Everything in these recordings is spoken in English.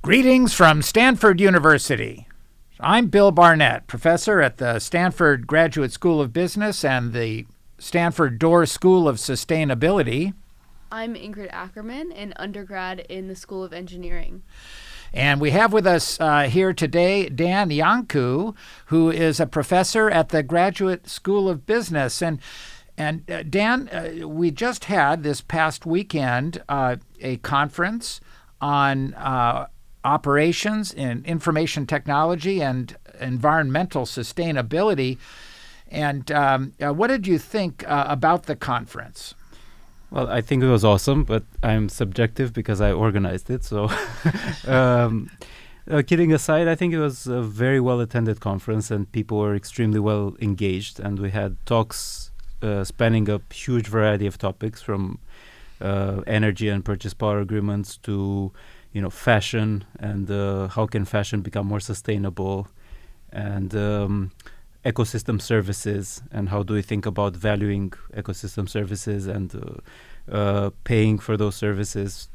Greetings from Stanford University. I'm Bill Barnett, professor at the Stanford Graduate School of Business and the Stanford Doerr School of Sustainability. I'm Ingrid Ackermann, an undergrad in the School of Engineering. And we have with us here today Dan Iancu, who is a professor at the Graduate School of Business. And Dan, we just had this past weekend a conference on operations in information technology and environmental sustainability. And what did you think about the conference? Well, I think it was awesome, but I'm subjective because I organized it. So kidding aside, I think it was a very well-attended conference and people were extremely well engaged. And we had talks spanning a huge variety of topics from energy and purchase power agreements to fashion and how can fashion become more sustainable, and ecosystem services, and how do we think about valuing ecosystem services and paying for those services,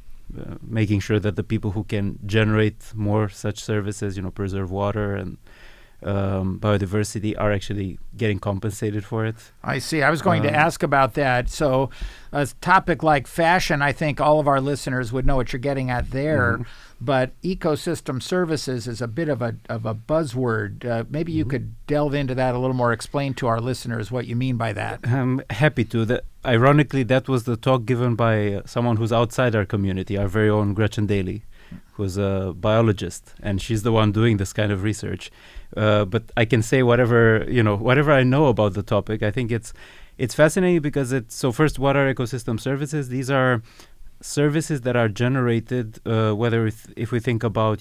making sure that the people who can generate more such services, preserve water and biodiversity, are actually getting compensated for it. I see. I was going to ask about that. So a topic like fashion, I think all of our listeners would know what you're getting at there. Mm-hmm. But ecosystem services is a bit of a buzzword. Maybe you could delve into that a little more, explain to our listeners what you mean by that. I'm happy to. Ironically, that was the talk given by someone who's outside our community, our very own Gretchen Daly, who's a biologist, and she's the one doing this kind of research. But I can say whatever I know about the topic. I think it's fascinating because so first, what are ecosystem services? These are services that are generated, whether if we think about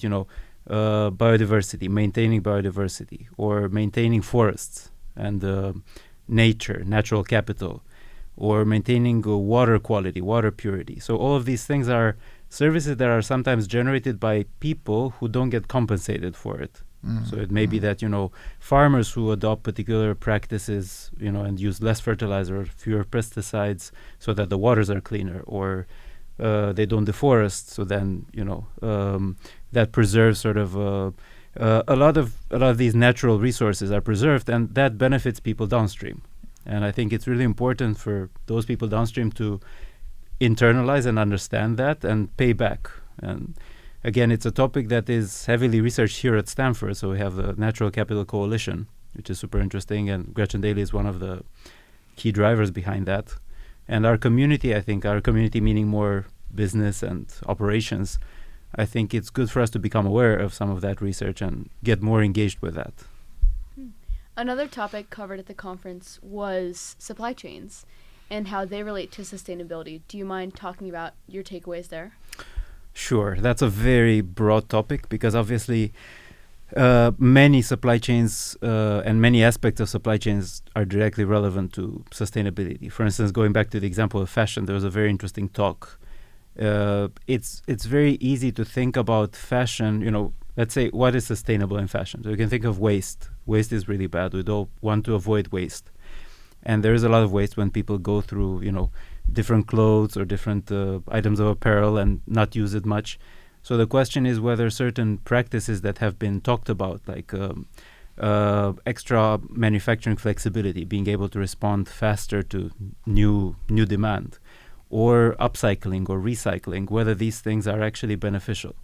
biodiversity, maintaining biodiversity, or maintaining forests and natural capital, or maintaining water quality, water purity. So all of these things are services that are sometimes generated by people who don't get compensated for it. So it may be that, farmers who adopt particular practices, and use less fertilizer or fewer pesticides so that the waters are cleaner, or they don't deforest. So then, that preserves sort of a lot of these natural resources are preserved, and that benefits people downstream. And I think it's really important for those people downstream to internalize and understand that and pay back. And again, it's a topic that is heavily researched here at Stanford. So we have the Natural Capital Coalition, which is super interesting, and Gretchen Daly is one of the key drivers behind that. And our community, meaning more business and operations, I think it's good for us to become aware of some of that research and get more engaged with that. Another topic covered at the conference was supply chains and how they relate to sustainability. Do you mind talking about your takeaways there? Sure. That's a very broad topic because obviously many supply chains and many aspects of supply chains are directly relevant to sustainability. For instance, going back to the example of fashion, there was a very interesting talk. It's very easy to think about fashion, let's say, what is sustainable in fashion? So you can think of waste. Waste is really bad. We don't want to avoid waste. And there is a lot of waste when people go through, different clothes or different items of apparel and not use it much. So the question is whether certain practices that have been talked about, like extra manufacturing flexibility, being able to respond faster to new demand, or upcycling or recycling, whether these things are actually beneficial.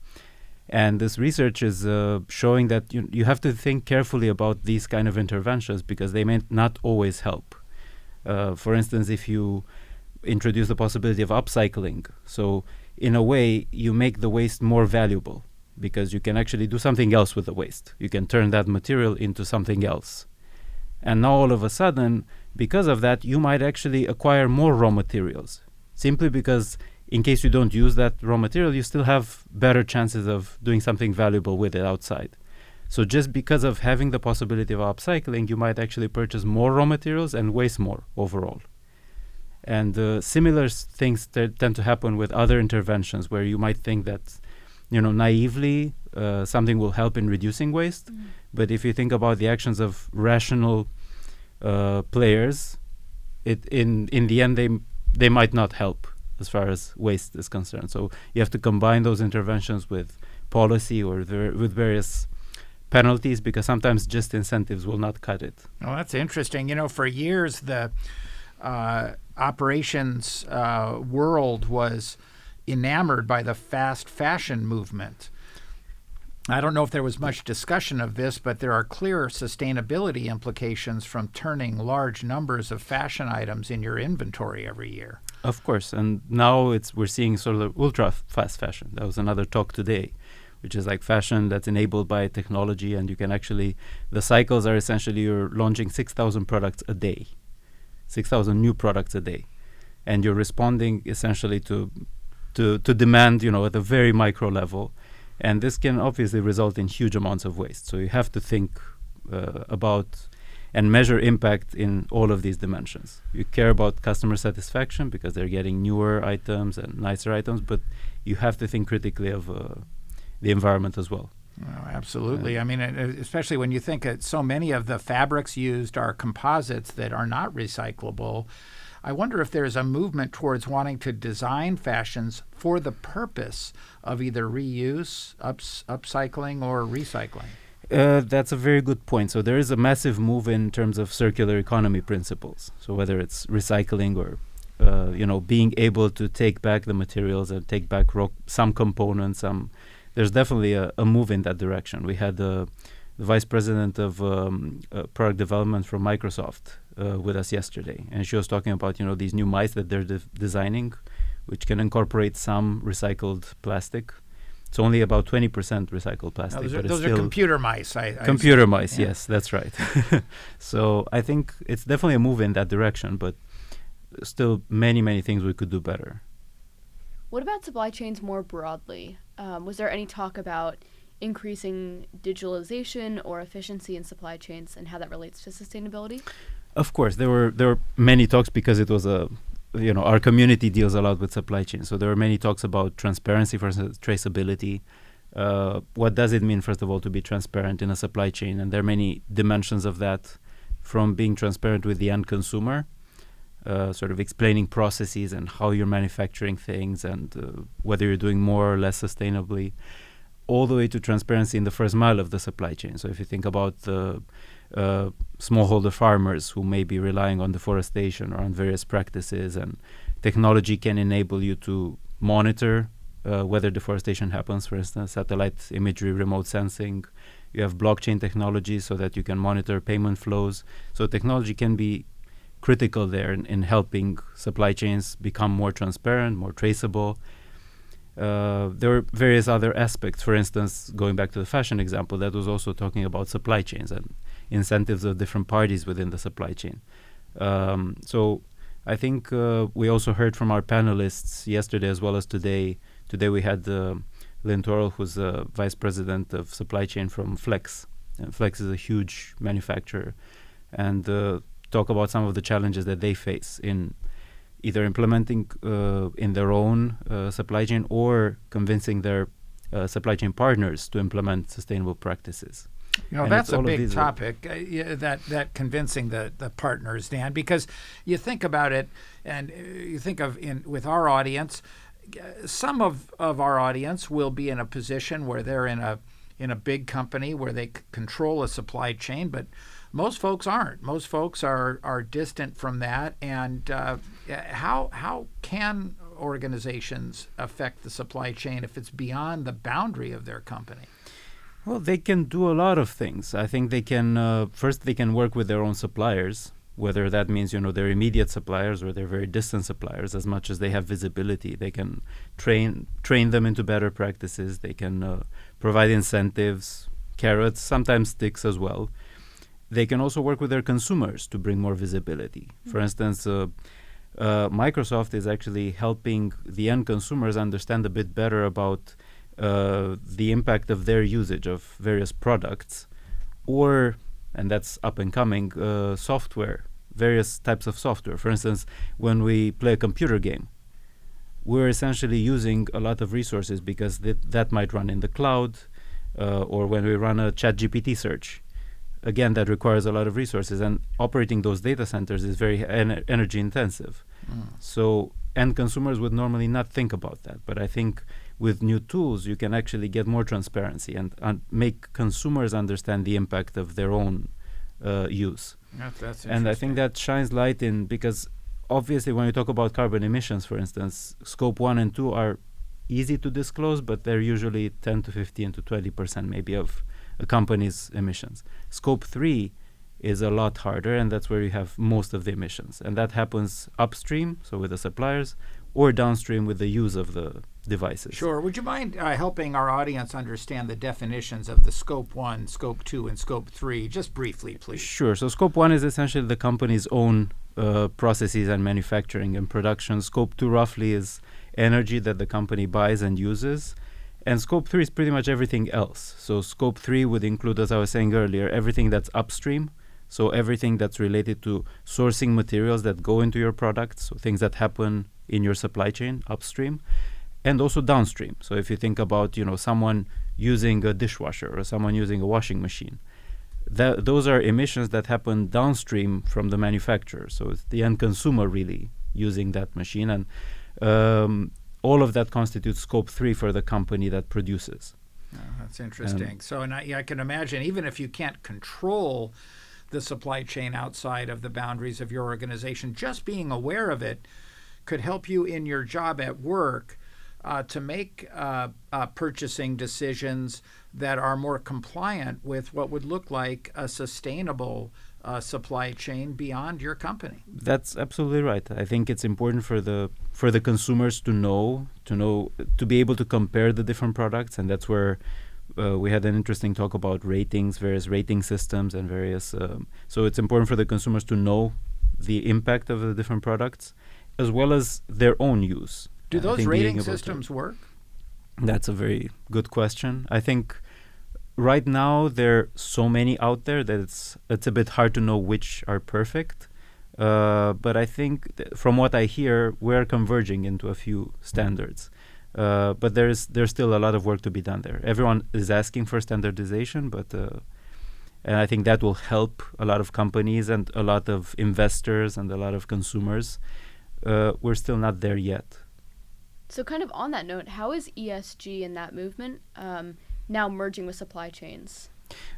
And this research is showing that you have to think carefully about these kind of interventions because they may not always help. For instance, if you introduce the possibility of upcycling, so in a way you make the waste more valuable because you can actually do something else with the waste. You can turn that material into something else. And now all of a sudden, because of that, you might actually acquire more raw materials, simply because in case you don't use that raw material, you still have better chances of doing something valuable with it outside. So just because of having the possibility of upcycling, you might actually purchase more raw materials and waste more overall. And similar things tend to happen with other interventions where you might think that, naively, something will help in reducing waste. But if you think about the actions of rational players, in the end, they might not help as far as waste is concerned. So you have to combine those interventions with policy or with various penalties, because sometimes just incentives will not cut it. Well, that's interesting. For years, the operations world was enamored by the fast fashion movement. I don't know if there was much discussion of this, but there are clear sustainability implications from turning large numbers of fashion items in your inventory every year. Of course, and now we're seeing sort of ultra fast fashion. That was another talk today, which is like fashion that's enabled by technology, and you can actually, the cycles are essentially you're launching 6,000 products a day, 6,000 new products a day, and you're responding essentially to demand, at a very micro level. And this can obviously result in huge amounts of waste. So you have to think about and measure impact in all of these dimensions. You care about customer satisfaction because they're getting newer items and nicer items, but you have to think critically of the environment as well. Oh, absolutely. I mean, especially when you think that so many of the fabrics used are composites that are not recyclable. I wonder if there's a movement towards wanting to design fashions for the purpose of either reuse, upcycling, or recycling. That's a very good point. So there is a massive move in terms of circular economy principles. So whether it's recycling or being able to take back the materials and take back some components, there's definitely a move in that direction. We had the vice president of product development from Microsoft with us yesterday, and she was talking about these new mice that they're designing, which can incorporate some recycled plastic. It's only about 20% recycled plastic. Those are computer mice. Computer mice, yes, that's right. So I think it's definitely a move in that direction, but still many, many things we could do better. What about supply chains more broadly? Was there any talk about increasing digitalization or efficiency in supply chains and how that relates to sustainability? Of course, there were many talks because it was our community deals a lot with supply chain. So there were many talks about transparency, for instance, traceability. What does it mean, first of all, to be transparent in a supply chain? And there are many dimensions of that, from being transparent with the end consumer, sort of explaining processes and how you're manufacturing things and whether you're doing more or less sustainably, all the way to transparency in the first mile of the supply chain. So if you think about the smallholder farmers who may be relying on deforestation or on various practices, and technology can enable you to monitor whether deforestation happens, for instance, satellite imagery, remote sensing. You have blockchain technology so that you can monitor payment flows. So technology can be critical there in helping supply chains become more transparent, more traceable. There were various other aspects. For instance, going back to the fashion example, that was also talking about supply chains and incentives of different parties within the supply chain. So I think we also heard from our panelists yesterday as well as today. Today we had Lynn Torrell, who's the vice president of supply chain from Flex. And Flex is a huge manufacturer, and talk about some of the challenges that they face in either implementing in their own supply chain or convincing their supply chain partners to implement sustainable practices. That's a big topic, that convincing the partners, Dan, because you think about it and you think of with our audience, some of our audience will be in a position where they're in a big company where they control a supply chain, but most folks aren't. Most folks are distant from that. And how can organizations affect the supply chain if it's beyond the boundary of their company? Well, they can do a lot of things. I think they can, first they can work with their own suppliers, whether that means, their immediate suppliers or their very distant suppliers. As much as they have visibility, they can train them into better practices. They can provide incentives, carrots, sometimes sticks as well. They can also work with their consumers to bring more visibility. For instance, Microsoft is actually helping the end consumers understand a bit better about the impact of their usage of various products, and that's up and coming, software, various types of software. For instance, when we play a computer game, we're essentially using a lot of resources because that might run in the cloud, or when we run a ChatGPT search. Again, that requires a lot of resources, and operating those data centers is very energy intensive. So end consumers would normally not think about that. But I think with new tools, you can actually get more transparency and make consumers understand the impact of their own use. That's interesting. And I think that shines light in, because obviously when you talk about carbon emissions, for instance, scope 1 and 2 are easy to disclose, but they're usually 10 to 15 to 20% maybe of a company's emissions. Scope 3 is a lot harder, and that's where you have most of the emissions. And that happens upstream, so with the suppliers, or downstream with the use of the devices. Sure. Would you mind helping our audience understand the definitions of the Scope 1, Scope 2, and Scope 3, just briefly, please? Sure. So Scope 1 is essentially the company's own processes and manufacturing and production. Scope 2 roughly is energy that the company buys and uses. And Scope 3 is pretty much everything else. So Scope 3 would include, as I was saying earlier, everything that's upstream. So everything that's related to sourcing materials that go into your products, so things that happen in your supply chain upstream, and also downstream. So if you think about, someone using a dishwasher or someone using a washing machine, those are emissions that happen downstream from the manufacturer. So it's the end consumer really using that machine, and all of that constitutes Scope 3 for the company that produces. Oh, that's interesting. So and I can imagine, even if you can't control the supply chain outside of the boundaries of your organization, just being aware of it could help you in your job at work to make purchasing decisions that are more compliant with what would look like a sustainable supply chain beyond your company. That's absolutely right. I think it's important for the consumers to be able to compare the different products, and that's where we had an interesting talk about ratings, various rating systems, and various. So it's important for the consumers to know the impact of the different products, as well as their own use. Do those rating systems work? That's a very good question. I think right now there are so many out there that it's a bit hard to know which are perfect. But I think from what I hear, we're converging into a few standards. But there's still a lot of work to be done there. Everyone is asking for standardization, but and I think that will help a lot of companies and a lot of investors and a lot of consumers. We're still not there yet. So kind of on that note, how is ESG in that movement now merging with supply chains?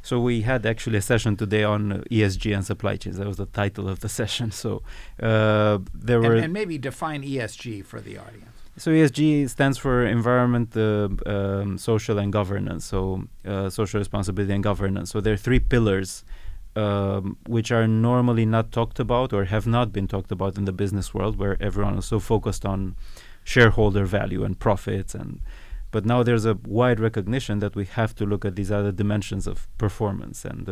So we had actually a session today on ESG and supply chains. That was the title of the session. So there were... And maybe define ESG for the audience. So ESG stands for environment, social, and governance. So social responsibility and governance. So there are three pillars which are normally not talked about or have not been talked about in the business world, where everyone is so focused on shareholder value and profits. But now there's a wide recognition that we have to look at these other dimensions of performance. And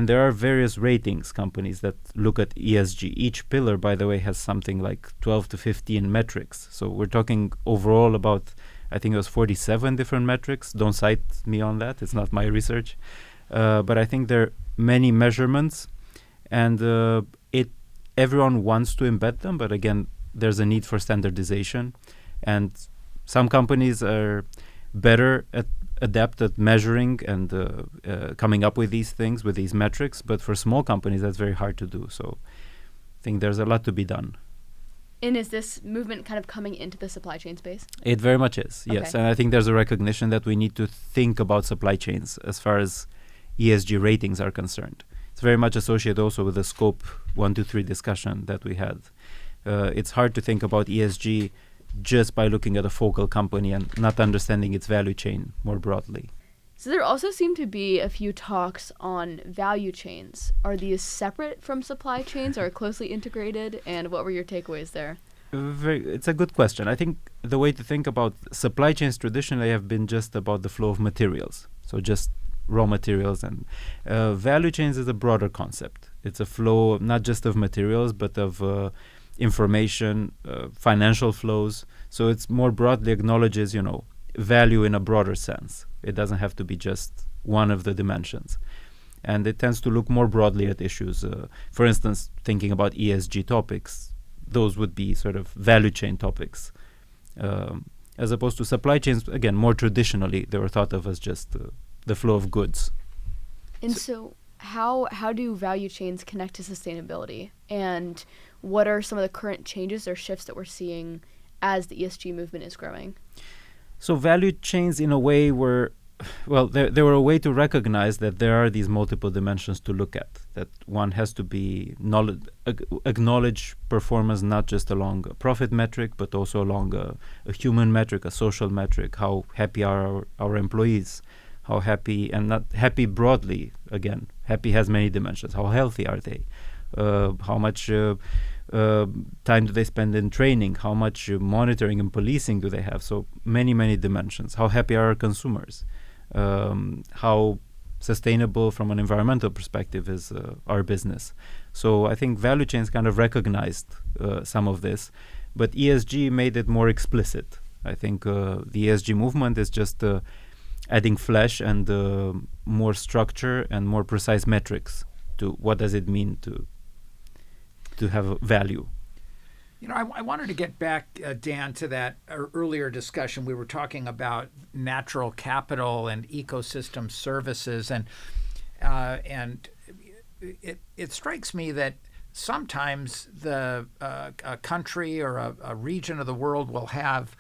there are various ratings companies that look at ESG. Each pillar, by the way, has something like 12 to 15 metrics. So we're talking overall about, I think it was 47 different metrics. Don't cite me on that. It's not my research. But I think there are many measurements, and everyone wants to embed them. But again, there's a need for standardization. And some companies are better adept at measuring and coming up with these things, with these metrics. But for small companies, that's very hard to do. So I think there's a lot to be done. And is this movement kind of coming into the supply chain space? It very much is, yes. And I think there's a recognition that we need to think about supply chains as far as ESG ratings are concerned. It's very much associated also with the scope 1, 2, 3 discussion that we had. It's hard to think about ESG just by looking at a focal company and not understanding its value chain more broadly. So there also seem to be a few talks on value chains. Are these separate from supply chains or closely integrated? And what were your takeaways there? It's a good question. I think the way to think about supply chains traditionally have been just about the flow of materials. So just raw materials, and value chains is a broader concept. It's a flow not just of materials, but of information, financial flows. So it's more broadly acknowledges, value in a broader sense. It doesn't have to be just one of the dimensions. And it tends to look more broadly at issues. For instance, thinking about ESG topics, those would be sort of value chain topics. As opposed to supply chains, again, more traditionally, they were thought of as just the flow of goods. And so how do value chains connect to sustainability? And what are some of the current changes or shifts that we're seeing as the ESG movement is growing? So value chains, in a way, were, well, they were a way to recognize that there are these multiple dimensions to look at, that one has to be acknowledge performance not just along a profit metric, but also along a human metric, a social metric. How happy are our employees? How happy, and not happy broadly, again, happy has many dimensions. How healthy are they? How much time do they spend in training? How much monitoring and policing do they have? So many dimensions. How happy are our consumers? How sustainable from an environmental perspective is our business? So I think value chains kind of recognized some of this, but ESG made it more explicit. I think the ESG movement is just adding flesh and more structure and more precise metrics to what does it mean to have a value. You know, I wanted to get back, Dan, to that earlier discussion. We were talking about natural capital and ecosystem services, and it strikes me that sometimes a country or a region of the world will have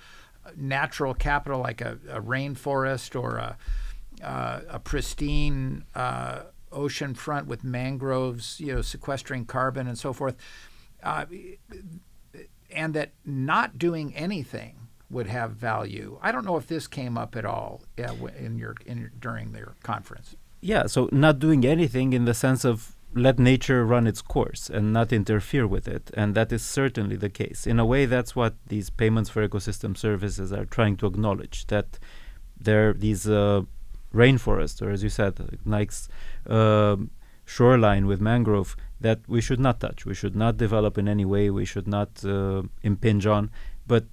natural capital like a rainforest or a pristine ocean front with mangroves, you know, sequestering carbon and so forth, and that not doing anything would have value. I don't know if this came up at all during their conference. Yeah, so not doing anything in the sense of let nature run its course and not interfere with it, and that is certainly the case. In a way, that's what these payments for ecosystem services are trying to acknowledge, that there are these rainforests, or as you said, Nike's shoreline with mangrove, that we should not touch, we should not develop in any way, we should not impinge on. But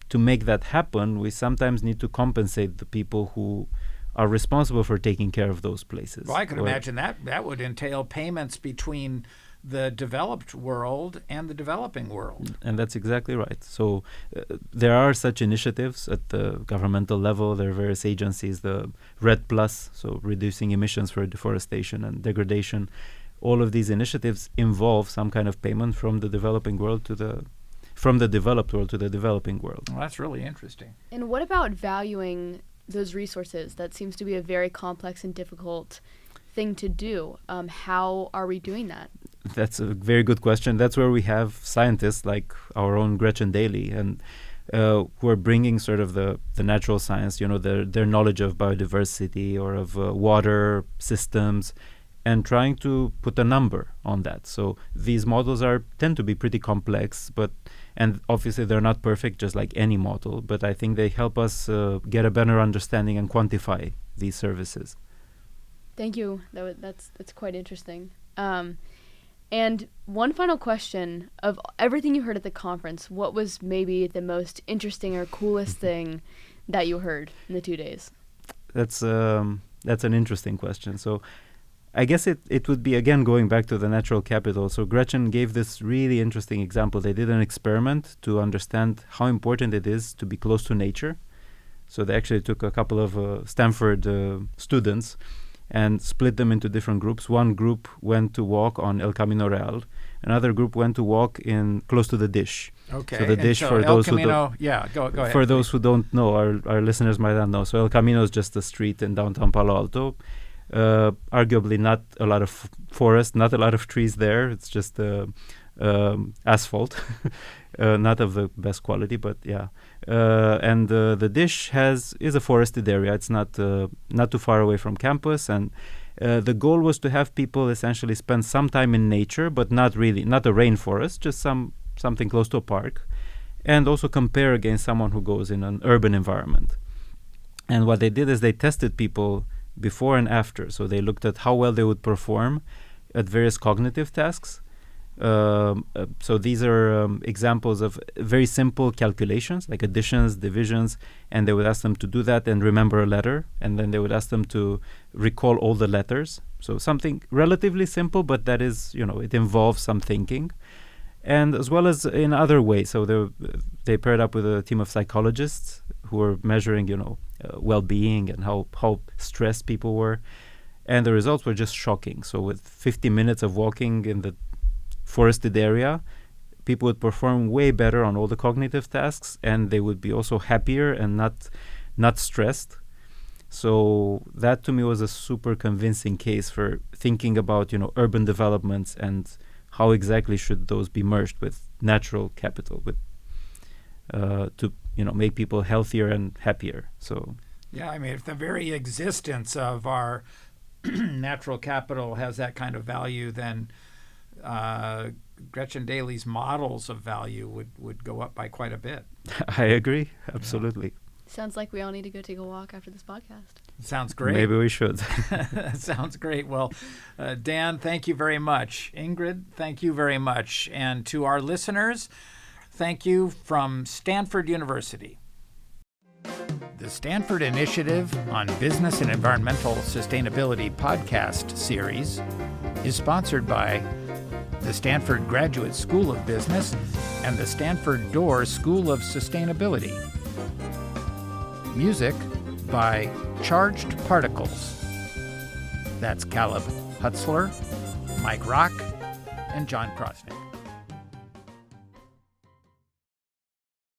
to make that happen, we sometimes need to compensate the people who are responsible for taking care of those places. Well, I could imagine that would entail payments between the developed world and the developing world. And that's exactly right. So there are such initiatives at the governmental level. There are various agencies, the RED Plus, so reducing emissions for deforestation and degradation. All of these initiatives involve some kind of payment from the developing world from the developed world to the developing world. Well, that's really interesting. And what about valuing those resources? That seems to be a very complex and difficult thing to do. How are we doing that? That's a very good question. That's where we have scientists like our own Gretchen Daly, and who are bringing sort of the natural science, you know, their knowledge of biodiversity or of water systems, and trying to put a number on that. So these models tend to be pretty complex, and obviously they're not perfect, just like any model, but I think they help us get a better understanding and quantify these services. Thank you. That's quite interesting. And one final question: of everything you heard at the conference, what was maybe the most interesting or coolest thing that you heard in the 2 days? That's an interesting question. So I guess it would be, again, going back to the natural capital. So Gretchen gave this really interesting example. They did an experiment to understand how important it is to be close to nature. So they actually took a couple of Stanford students and split them into different groups. One group went to walk on El Camino Real. Another group went to walk close to the dish. Okay. So the dish, so for El those Camino, who go ahead. For those who don't know, our listeners might not know. So El Camino is just a street in downtown Palo Alto. Arguably not a lot of forest, not a lot of trees there. It's just asphalt, not of the best quality, but yeah. And the dish is a forested area. It's not too far away from campus, and the goal was to have people essentially spend some time in nature, but not a rainforest, just something close to a park, and also compare against someone who goes in an urban environment. And what they did is they tested people before and after. So they looked at how well they would perform at various cognitive tasks. So these are examples of very simple calculations, like additions, divisions, and they would ask them to do that and remember a letter, and then they would ask them to recall all the letters. So something relatively simple, but that is, it involves some thinking. And as well as in other ways. So they paired up with a team of psychologists who were measuring, well-being and how stressed people were. And the results were just shocking. So with 50 minutes of walking in the forested area, people would perform way better on all the cognitive tasks, and they would be also happier and not stressed. So that to me was a super convincing case for thinking about, urban developments and how exactly should those be merged with natural capital, with to make people healthier and happier. So yeah, I mean, if the very existence of our natural capital has that kind of value, then Gretchen Daly's models of value would go up by quite a bit. I agree, absolutely. Sounds like we all need to go take a walk after this podcast. Sounds great. Maybe we should. Sounds great. Well, Dan, thank you very much. Ingrid, thank you very much. And to our listeners, thank you from Stanford University. The Stanford Initiative on Business and Environmental Sustainability podcast series is sponsored by the Stanford Graduate School of Business and the Stanford Doerr School of Sustainability. Music by Charged Particles. That's Caleb Hutzler, Mike Rock, and John Krosnick.